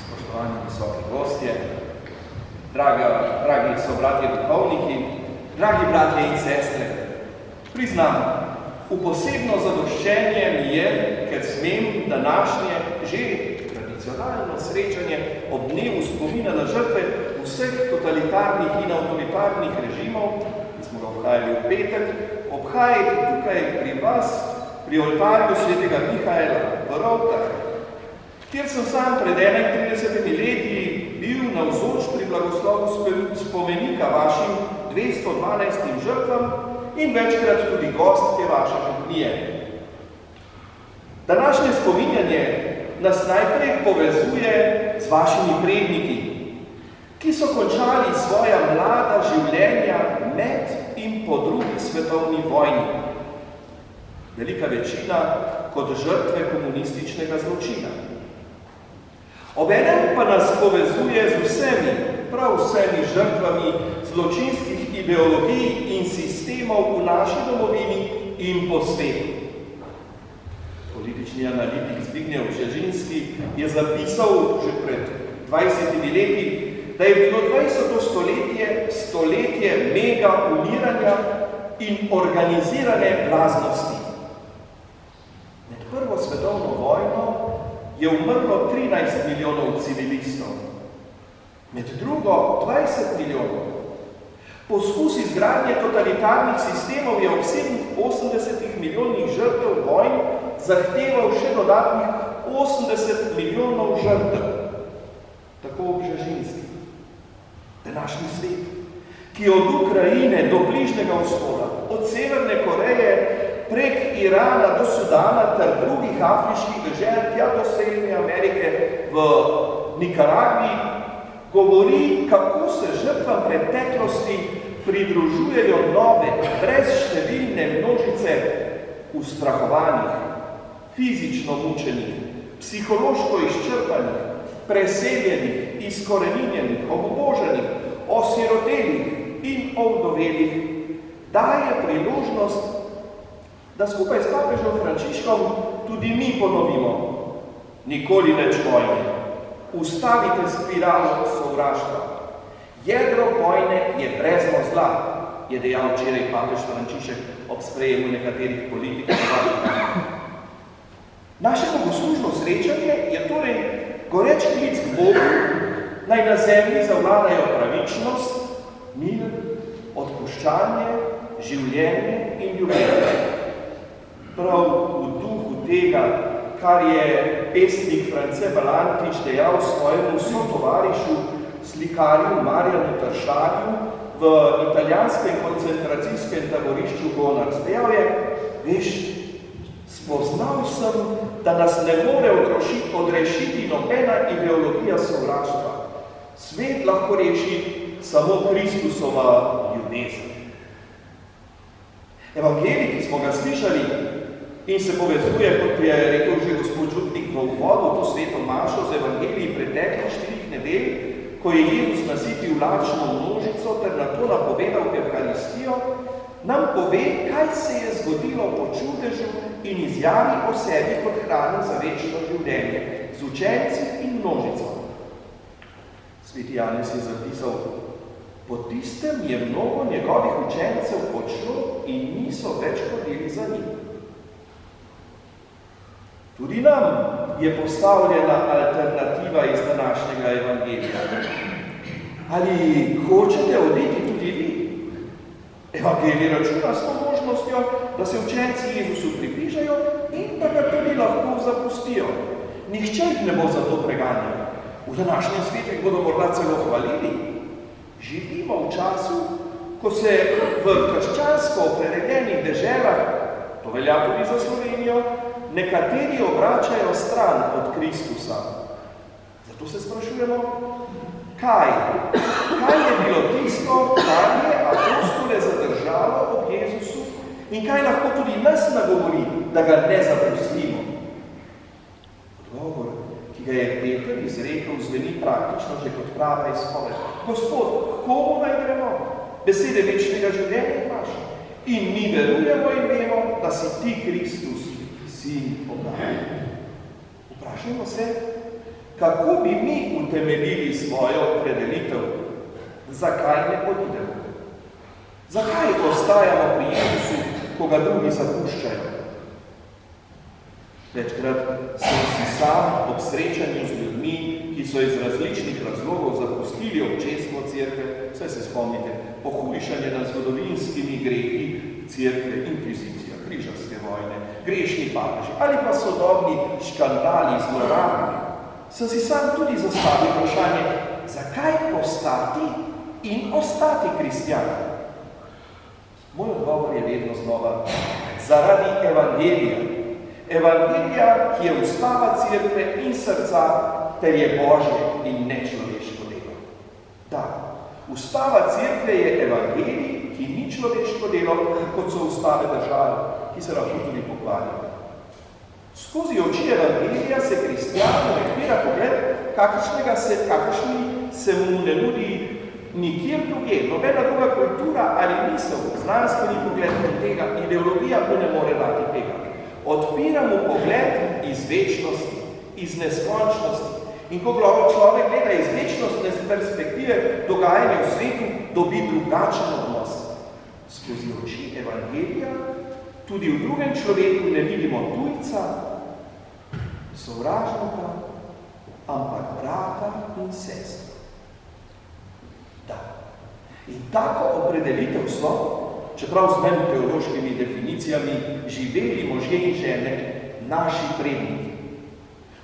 Spoštovani visoki gostje, dragi sobratje duhovniki, dragi bratje in sestre, priznam, v posebno zadoščenje mi je, ker smem današnje že tradicionalno srečanje ob dnevu spomina na žrtve vseh totalitarnih in avtoritarnih režimov, ki smo ga obhajali v petek, obhajati tukaj pri vas, pri oltarju svetega Mihaela v Rovtah, kjer sem sam pred 31 leti bil navzoč pri blagoslovu spomenika vašim 212 žrtvam in večkrat tudi gostke vaše župnije. Današnje spominjanje nas najprej povezuje z vašimi predniki, ki so končali svoja mlada življenja med in po drugi svetovni vojni. Velika večina kot žrtve komunističnega zločina. Obenem pa nas povezuje z vsemi, prav vsemi žrtvami zločinskih ideologij in sistemov v naši domovini in po svetu. Politični analitik Zbigniew Bžežinski je zapisal že pred 20 leti, da je bilo 20. stoletje mega umiranja in organizirane blaznosti. Med prvo svetovno vojno je umrlo 13 milijonov civilistov, med drugo 20 milijonov. Poskus izgradnje totalitarnih sistemov je ob 87 milijonih žrtev vojn zahteval še dodatnih 80 milijonov žrtev. Tako Bžežinski. Današnji svet, ki od Ukrajine do Bližnjega vzhoda, od Severne Koreje prek Irana do Sudana ter drugih afriških dežel tja do Severne Amerike v Nikaragvi, govori, kako se žrtvam preteklosti pridružujejo nove, brezštevilne množice ustrahovanih, fizično mučenih, psihološko izčrpanih, preseljenih, izkoreninjenih, obuboženih, osirotelih in ovdovelih, daje priložnost, da skupaj s papežem Frančiškom tudi mi ponovimo: nikoli več vojne. Ustavite spiralo sovraštva. Jedro vojne je brezno zla, je dejal včeraj papež Frančišek ob sprejemu nekaterih politikov. Naše bogoslužno srečanje je torej goreč klic k Bogu, naj na zemlji zavladajo pravičnost, mir, odpuščanje, življenje in ljubezen. Prav v duhu tega, kar je pesnik France Balantič dejal svojemu sotovarišu, slikarju Marjanu Tršarju v italijanskem koncentracijskem taborišču Gonars. Dejal je: veš, spoznal sem, da nas ne more odrešiti nobena ideologija sovraštva. Svet lahko reši samo Kristusova ljubezen. Evangelij, ki smo ga slišali in se povezuje, kot je rekel že gospod župnik v uvodu, to sveto mašo z evangeliji preteklih 4 nedelj, ko je Jezus nasitil lačno množico ter nato napovedal Evharistijo, nam pove, kaj se je zgodilo po čudežu in izjavi o sebi kot hrani za večno življenje, z učenci in množico. Sveti Janez je zapisal: po tistem je mnogo njegovih učencev odšlo in niso več hodili za njim. Tudi nam je postavljena alternativa iz današnjega evangelija. Ali hočete oditi tudi vi? Evangelij računa s to možnostjo, da se učenci Jezusu približajo in da ga tudi lahko zapustijo. Nihče jih ne bo za to preganjal. V današnjem svetu jih bodo morda celo hvalili. Živimo v času, ko se v krščansko opredeljenih deželah, to velja tudi za Slovenijo, nekateri obračajo stran od Kristusa. Zato se sprašujemo, kaj je bilo tisto, kar je apostole zadržalo ob Jezusu in kaj lahko tudi nas nagovori, da ga ne zapustimo. Odgovor, ki ga je Peter izrekel, zveni praktično že kot prava izpoved. Gospod, komu naj gremo? Besede večnega življenja imaš. In mi verujemo in vemo, da si ti Kristus, sin Boga. Vprašajmo se, kako bi mi utemeljili svojo opredelitev, zakaj ne odidemo? Zakaj ostajamo pri Jezusu, ko ga drugi zapuščajo? Večkrat sem si sam ob srečanju z ljudmi, ki so iz različnih razlogov zapustili občestvo cerkve, vse se spomnite, pohujšanje nad zgodovinskimi grehi cerkve, inkvizicija, križarske vojne, grešni papeži ali pa sodobni škandali, zlorabi. Sem si sam tudi zastavil vprašanje, zakaj postati in ostati kristjan? Moj odgovor je vedno znova, zaradi evangelija. Evangelija, ki je ustava cerkve in srca, ter je Božje in nečloveško delo. Da, ustava cerkve je evangelij, ki ni človeško delo, kot so ustave države, ki se lahko tudi pokvalijo. Skozi oči evangelija se kristjanu odpira pogled, kakršni se mu ne nudi nikjer druge, nobena druga kultura ali misel, znanstveni pogled tega, ideologija mu ne more dati tega. Odpira mu pogled iz večnosti, iz neskončnosti. In ko človek gleda iz večnostne perspektive dogajanja v svetu, dobi drugačen odnos. Skozi oči evangelija tudi v drugem človeku ne vidimo tujca, sovražnika, ampak brata in sestro. Da. In tako opredelitev so, čeprav z manj teološkimi definicijami, živeli možje in žene, naši predniki.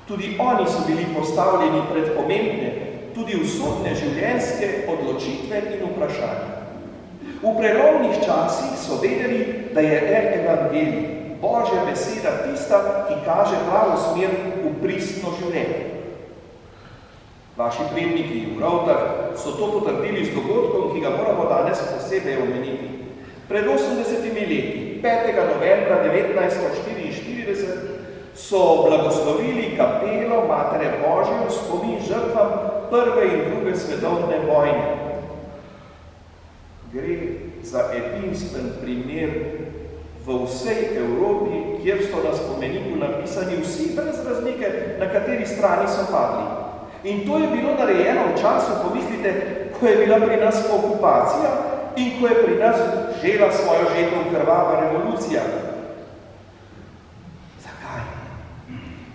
Tudi oni so bili postavljeni pred pomembne, tudi usodne življenjske odločitve in vprašanja. V prelomnih časih so vedeli, da je evangelij, Božja beseda, tista, ki kaže pravo smer v pristno življenje. Vaši predniki v Rovtah so to potrdili z dogodkom, ki ga moramo danes posebej omeniti. Pred 80 leti, 5. novembra 1944, so blagoslovili kapelo Matere Božje v spomin žrtvam prve in druge svetovne vojne. Gre za edinstven primer v vsej Evropi, kjer so na spomeniku napisani vsi brez razlike, na kateri strani so padli. In to je bilo narejeno v času, pomislite, ko je bila pri nas okupacija in ko je pri nas žela svojo žetev krvava revolucija. Zakaj?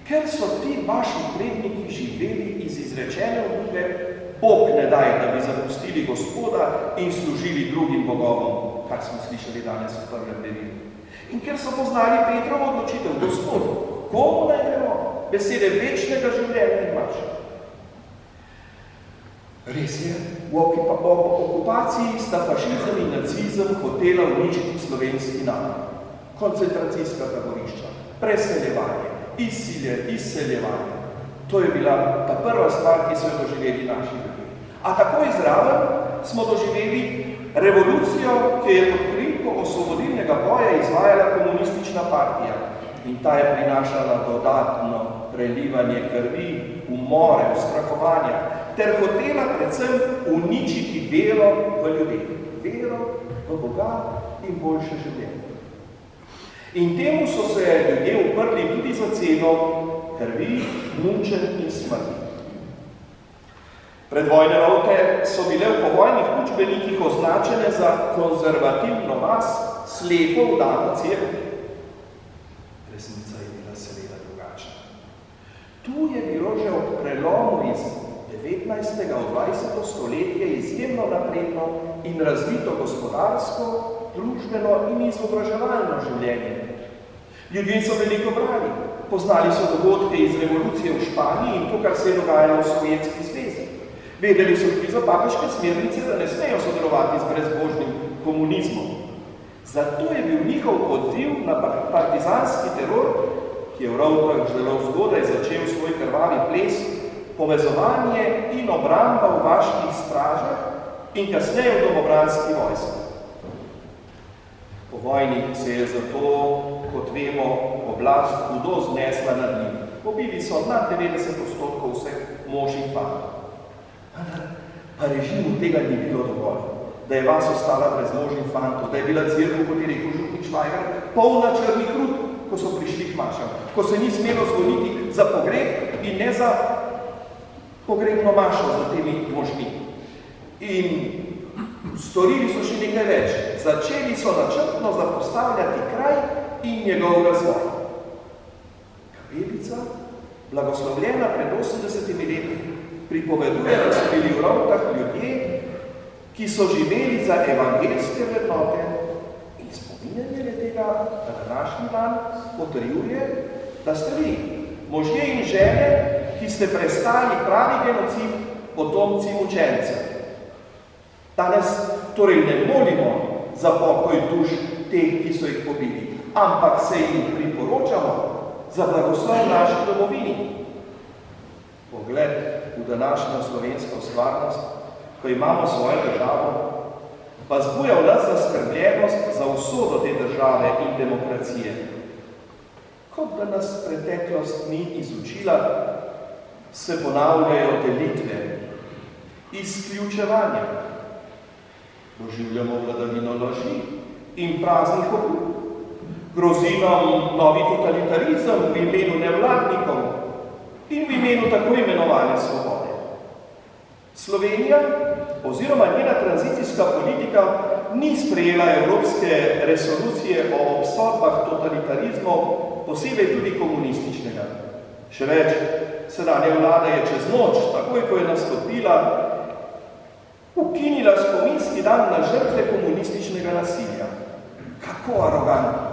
Ker so ti vaši predniki živeli iz izrečene obljube, Bog ne daj, da bi zapustili Gospoda in služili drugim bogovom, kar smo slišali danes v prvem delilu. In ker so poznali Petrovo odločitev, Gospod, komu naj gremo? Besede večnega življenja imaš. Res je, v okupaciji sta fašizem in nacizem hotela uničiti slovenski narod. Koncentracijska taborišča, preseljevanje, izseljevanje. To je bila ta prva stvar, ki so jo doživeli naši ljudje. A tako izraven smo doživeli revolucijo, ki je pod krinko osvobodilnega boja izvajala komunistična partija. In ta je prinašala dodatno prelivanje krvi, umore, ustrahovanja, ter hotela predvsem uničiti vero v ljudeh. Vero v Boga in boljše življenje. In temu so se ljudje uprli tudi za ceno krvi, mučenj in smrti. Predvojne Rovte so bile v povojnih učbenikih označene za konzervativno vas, slepo vdano cerkev. Resnica je bila seveda drugačna. Tu je bilo že ob prelomu iz 19. v 20. stoletje izjemno napredno in razvito gospodarsko, družbeno in izobraževalno življenje. Ljudje so veliko brali, poznali so dogodke iz revolucije v Španiji in to, kar se je dogajalo v Sovjetski zvezi. Vedeli so tudi za papeške smernice, da ne smejo sodelovati z brezbožnim komunizmom. Zato je bil njihov odziv na partizanski teror, ki je v Rovtah zelo zgodaj začel svoj krvavi ples, povezovanje in obramba v vaških stražah in kasneje v domobranski vojski. Po vojni se je zato, kot vemo, oblast hudo znesla nad njim. Pobili so nad 90% vseh mož in fantov. Pa režimu tega ni bilo dovolj, da je vas ostala brez mož in fantov, da je bila cerkev, kot je rekel župnik Švajgar, polna črnih rut, ko so prišli k mašah, ko se ni smelo zvoliti za pogreb in ne za pogrebno mašo za temi možmi. In storili so še nekaj več. Začeli so načrtno zapostavljati kraj in njegov razvoj. Kapelica, blagoslovljena pred 80 leti, pripoveduje, da so bili v Rovtah ljudje, ki so živeli za evangelske vrednote in spominjanje tega na današnji dan potrjuje, da ste vi, možje in žene, ki ste prestali pravi genocid, potomci mučencev. Danes torej ne molimo za pokoj duš teh, ki so jih pobili, ampak se jim priporočamo za blagoslov naši domovini. Pogled v današnjo slovensko stvarnost, ko imamo svojo državo, pa zbuja v nas zaskrbljenost za usodo te države in demokracije. Kot da nas preteklost ni izučila, se ponavljajo delitve, izključevanja. Doživljamo vladavino laži in praznih obljub. Grozi nam novi totalitarizem v imenu nevladnikov in v imenu tako imenovane svobode. Slovenija oziroma njena tranzicijska politika ni sprejela evropske resolucije o obsodbah totalitarizmov, posebej tudi komunističnega. Še več, sedanja vlada je čez noč, takoj ko je nastopila, ukinila spominski dan na žrtve komunističnega nasilja. Kako arogantno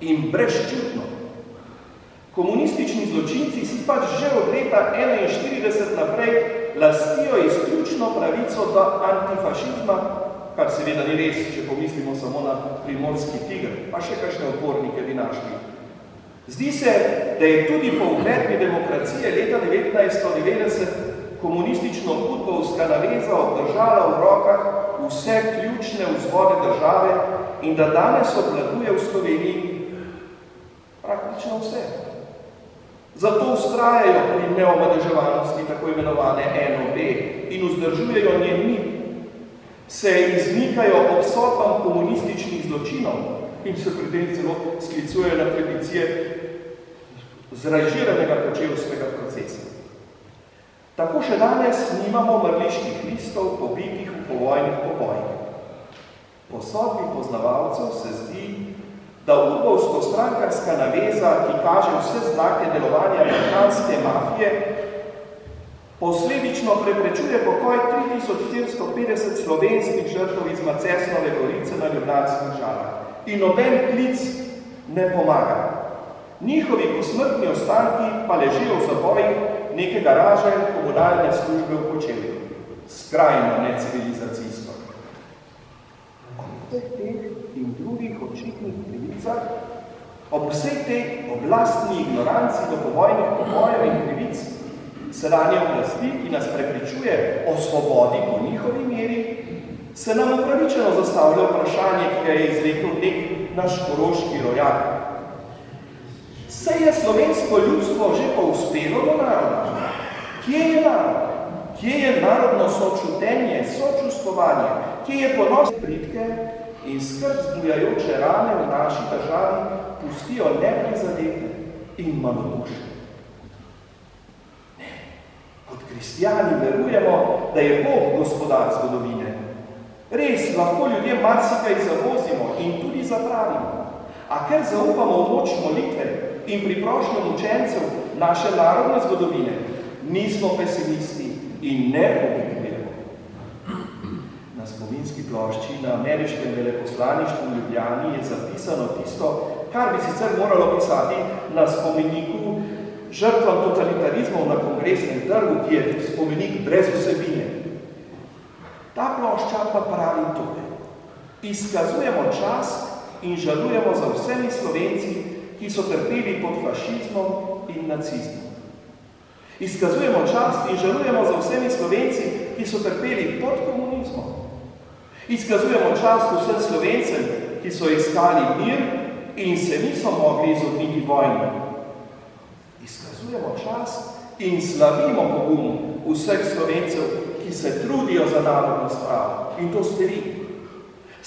in brezčutno. Komunistični zločinci si pač že od leta 1941 naprej lastijo izključno pravico do antifašizma, kar seveda ni res, če pomislimo samo na primorski tiger, pa še kakšne opornike bi našli. Zdi se, da je tudi po uvedbi demokracije leta 1990 komunistično-udbovska naveza obdržala v rokah vse ključne vzvode države in da danes obvladuje v Sloveniji praktično vse. Zato vztrajajo pri neomadeževanosti tako imenovane NOB in vzdržujejo njen mit. Se izmikajo obsodbam komunističnih zločinov in se pri tem celo sklicujejo na tradicije zrežiranega kočevskega procesa. Tako še danes nimamo mrliških listov pobitih v povojnih pobojih. Po sodbi poznavalcev se zdi, da udbovsko-strankarska naveza, ki kaže vse znake delovanja balkanske mafije, posledično preprečuje pokoj 3450 slovenskih žrtev iz Macesnove gorice na Ljubljanskih Žalah. In noben klic ne pomaga. Njihovi posmrtni ostanki pa ležijo v zabojih neke garaže komunalne službe v Kočevju. Skrajno necivilizacijsko. Ob teh in drugih očitnih krivicah, ob vsej tej oblastni ignoranci do povojnih pobojev in krivic, sedanje oblasti, ki nas prepričuje o svobodi po njihovi meri, se nam upravičeno zastavlja vprašanje, ki ga je izrekel nek naš koroški rojak. Saj je slovensko ljudstvo že pouspelo do naroda. Kje je narod? Kje je narodno sočutenje, sočustvovanje? Kje je ponos pridke in skrb zbujajoče rane v naši državi pustijo neprizadete in malodušne? Ne, kot kristjani verujemo, da je Bog gospodar zgodovine. Res, lahko ljudje marsikaj zavozimo in tudi zapravimo. A ker zaupamo v moč molitve in pri prošnjem učencev naše narodne zgodovine, nismo pesimisti in ne oblikujemo. Na spominski plošči na ameriškem veleposlaništvu v Ljubljani je zapisano tisto, kar bi sicer moralo pisati na spomeniku žrtvam totalitarizmov na Kongresnem trgu, ki je spomenik brez vsebine. Ta plošča pa pravi tole. Izkazujemo čast in žalujemo za vsemi Slovenci, ki so trpeli pod fašizmom in nacizmom. Izkazujemo čast in žalujemo za vsemi Slovenci, ki so trpeli pod komunizmom. Izkazujemo čast vsem Slovencem, ki so iskali mir in se niso mogli izogniti vojni. Izkazujemo čast in slavimo pogum vseh Slovencev, ki se trudijo za narodno spravo. In to ste vi.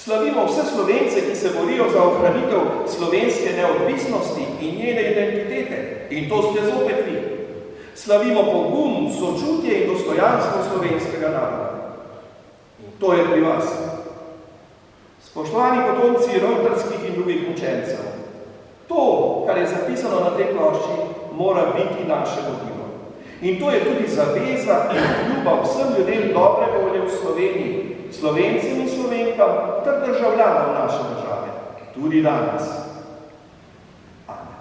Slavimo vse Slovence, ki se borijo za ohranitev slovenske neodvisnosti in njene identitete. In to ste zopet vi. Slavimo pogum, sočutje in dostojanstvo slovenskega naroda. In to je pri vas. Spoštovani potomci rovtrskih in drugih učencev, to, kar je zapisano na tej plošči, mora biti naše vodilo. In to je tudi zaveza in ljubav vsem ljudem dobre volje v Sloveniji, Slovencem in Slovenkam ter državljanom naše države, tudi danes. Amen.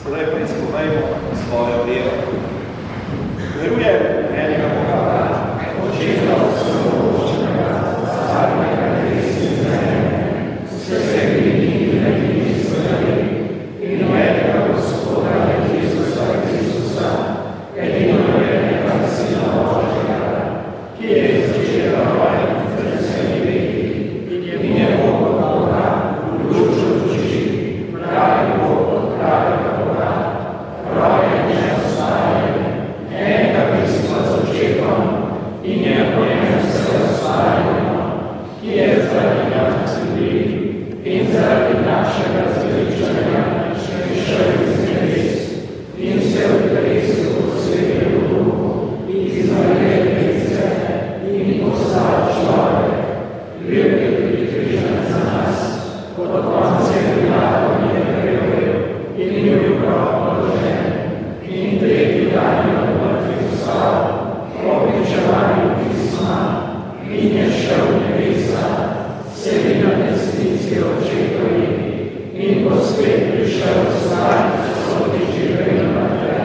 Sedaj pa izpovejmo svojo vero. Verujem enega Boga, Očeta vsemogočnega, Carnega Kristine, vsega in nevidnega in enega Gospoda Jezusa Kristusa, edinorodnega Sina Božjega, ki je začela roditi pred vsemi veki in je Bog od Boga, duš od duši, pravi Bog od pravega Boga, rojen neostajen, enega pisma z očetom in je po njem vse ostajeno, ki je zaradi nas ljudi in zaradi našega zveličanja prišel iz nebes in se v telesu posvetil v duhu in izvaljel krize in postal človek, bil je tudi križan za nas, pod koncem Pilatom je prevel in bil grob položen in tretji dan je od mrtvih vstal, po pričevanju pisma in je šel v nebesa, sedi na desnici Očetovi in bo spet prišel vstaj proti živim in mrtve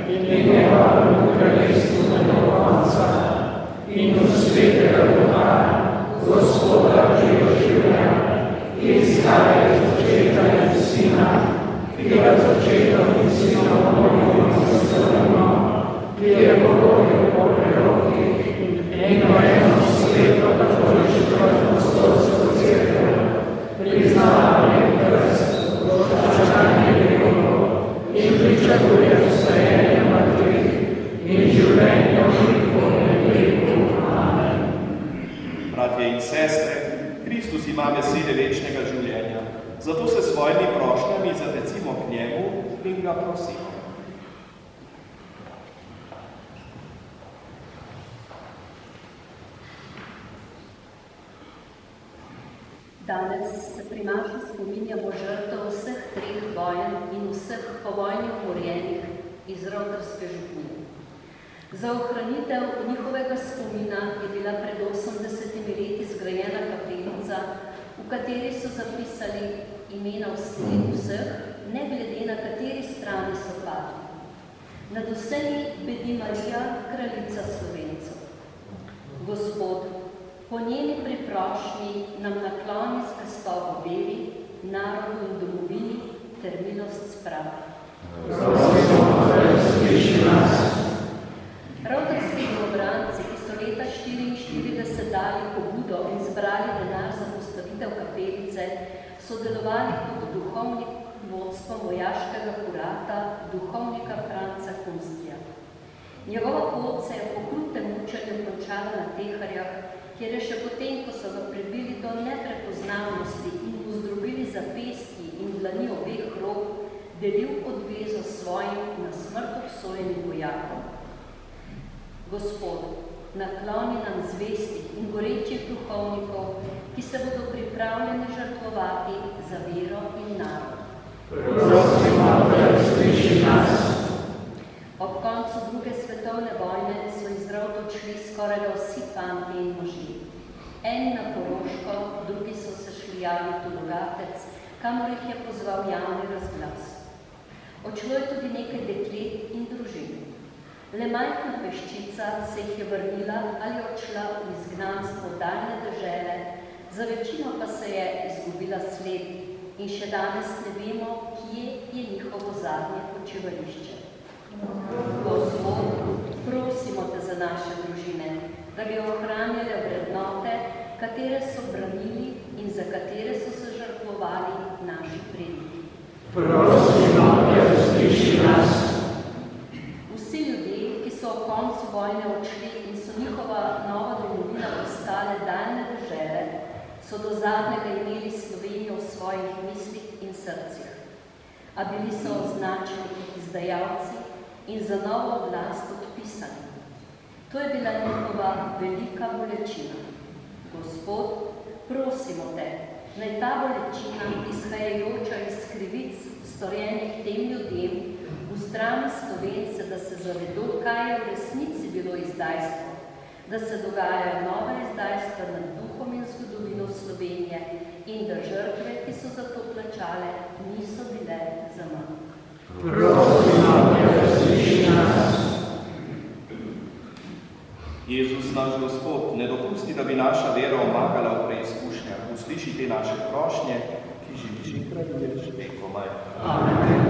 in njegovemu kraljestvu ne bo konca in v svetega Duha, Gospoda živoživlja, ki izhaja iz Očeta in Sina, ki ga z Očetom in Sinom molimo in zaslovimo, ki je govoril po prerokih in o eno sveto katoliško apostolsko cerkev, priznavanje krst, oproščanje grehov in pričakuje vstajenje mrtvih in življenje v prihodnjem veku. Amen. Bratje in sestre, Kristus ima besede večnega življenja, zato se s svojimi prošnjami zatecimo k njemu in ga prosimo. Danes se primarno spominjamo žrtev vseh treh vojen in vseh povojnih umorjenih iz Rovtrske župnije. Za ohranitev njihovega spomina je bila pred 80 leti zgrajena kapelica, v kateri so zapisali imena vseh, ne glede na kateri strani so padli. Nad vsemi bedi Marija, kraljica Slovencev. Gospod, po njeni priprošnji nam nakloni zvestobo veri, narodu in domovini ter milost spravi. Rovtrski domobranci, ki so leta 1944 dali pobudo in zbrali denar za postavitev kapelice, so delovali pod duhovnim vodstvom vojaškega kurata, duhovnika Franca Kunstja. Njegova pot se je po krutem mučenju končala na Teharjah, kjer je še potem, ko so ga prebili do neprepoznavnosti in mu zdrobili zapestji in dlani obeh rok, delil odvezo svojim na smrt obsojenim vojakom. Gospod, nakloni nam zvestih in gorečih duhovnikov, ki se bodo pripravljeni žrtvovati za vero in narod. Prosimo, da sliši nas. Ob koncu druge svetovne vojne so iz Rovt odšli skoraj vsi fantje in možje. Eni na Koroško, drugi so se šli javiti v Rogatec, kamor jih je pozval javni razglas. Odšlo je tudi nekaj deklet in družin. Le majhna peščica se jih je vrnila ali odšla v izgnanstvo daljne dežele, za večino pa se je izgubila sled in še danes ne vemo, kje je njihovo zadnje počivališče. Gospod, prosimo te za naše družine, da bi ohranjale vrednote, katere so branili in za katere so se žrtvovali naši predniki. Prosimo, da sliši nas. Vsi ljudje, ki so ob koncu vojne odšli in so njihova nova domovina postale daljne dežele, so do zadnjega imeli Slovenijo v svojih mislih in srcih. A bili so označeni kot izdajalci in za novo oblast odpisani. To je bila njihova velika bolečina. Gospod, prosimo te, naj ta bolečina, izhajajoča iz krivic, storjenih tem ljudem, ustrani Slovence, da se zavedo, kaj je v resnici bilo izdajstvo, da se dogajajo nove izdajstva nad duhom in zgodovino Slovenije in da žrtve, ki so za to plačale, niso bile zaman. Prosimo te, sliši nas. Jezus, naš Gospod, ne dopusti, da bi naša vera omagala v preizkušnjah. Usliši te naše prošnje, ki živiš in kraljuješ vekomaj. Amen.